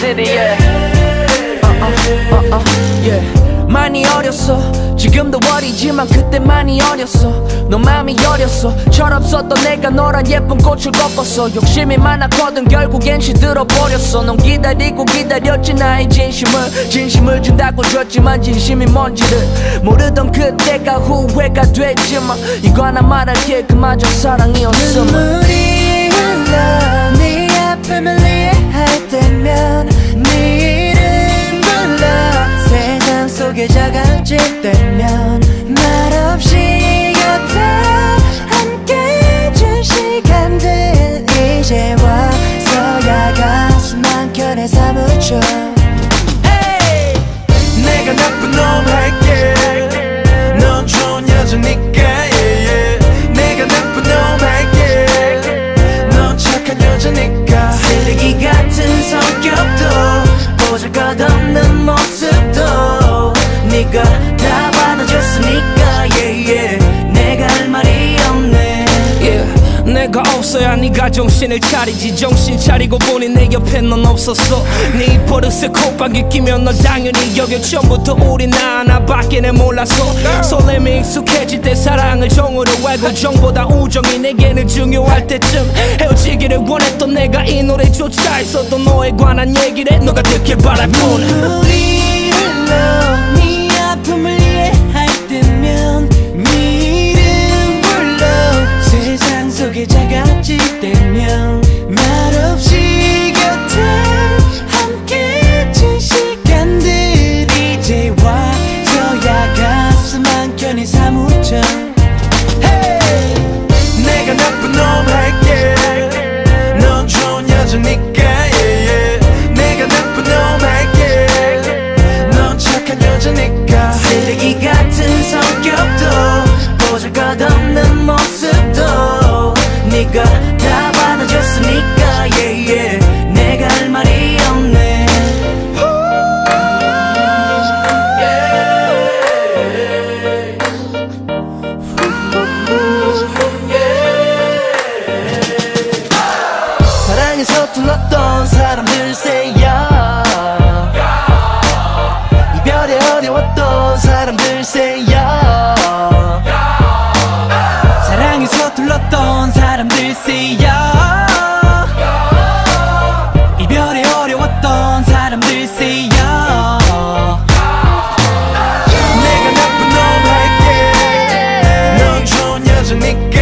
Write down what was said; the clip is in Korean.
city, yeah. Yeah. 많이 어렸어 지금도 어리지만 그때 많이 어렸어 너 마음이 여렸어 철없었던 내가 너란 예쁜 꽃을 꺾었어 욕심이 많았거든 결국엔 시들어버렸어 넌 기다리고 기다렸지 나의 진심을 준다고 줬지만 진심이 뭔지를 모르던 그때가 후회가 됐지만 이거 하나 말할게 그마저 사랑이었으면 눈물이 흘러 네 아픔을 이해할 때면 네 이름 불러 세상 속에 작아질 때면 말없이 곁에 함께 준 시간들 이제 와서야 가슴 한켠에 사무쳐 hey! 내가 나쁜 놈 할게 넌 좋은 여자니까 yeah, yeah. 내가 나쁜 놈 할게 넌 착한 여자니까 쓰레기 같은 성격도 보잘것없는 모습도 네가 다 받아줬으니까 yeah, yeah. 내가 할 말이 없네 yeah. 내가 없어야 네가 정신을 차리지 정신 차리고 보니 내 옆에 넌 없었어 네 버릇에 콧방귀 끼면 너 당연히 여겨 처음부터 우리 나 하나밖에는 몰랐어 설렘이 익숙해질 때 사랑을 정으로 알고 정보다 우정이 내게는 중요할 때쯤 헤어지기를 원했던 내가 이 노래조차 있어도 너에 관한 얘기를 너가 듣길 바랄 뿐 눈물이 흘러 네 아픔을 이해할 때면 네 이름 불러 세상 속에 작아질 때면 말없이 곁에 함께 준 시간들 이제 와서야 가슴 한켠에 사무쳐 hey! 내가 나쁜 놈 할게 넌 좋은 여자니까 yeah, yeah. 내가 나쁜 놈 할게 넌 착한 여자니까 쓰레기 같은 성격도 보잘것없는 모습도 네가 다 받아줬으니까 yeah, yeah. 내가 할 말이 없네 사랑에 서툴렀던 사람들 say yeah. 이별에 어려웠던 사람들 say yeah. 사랑에 서툴렀던 사람들 say yeah. 이별에 어려웠던 사람들 say yeah. 내가 나쁜 놈 할게 넌 좋은 여자니까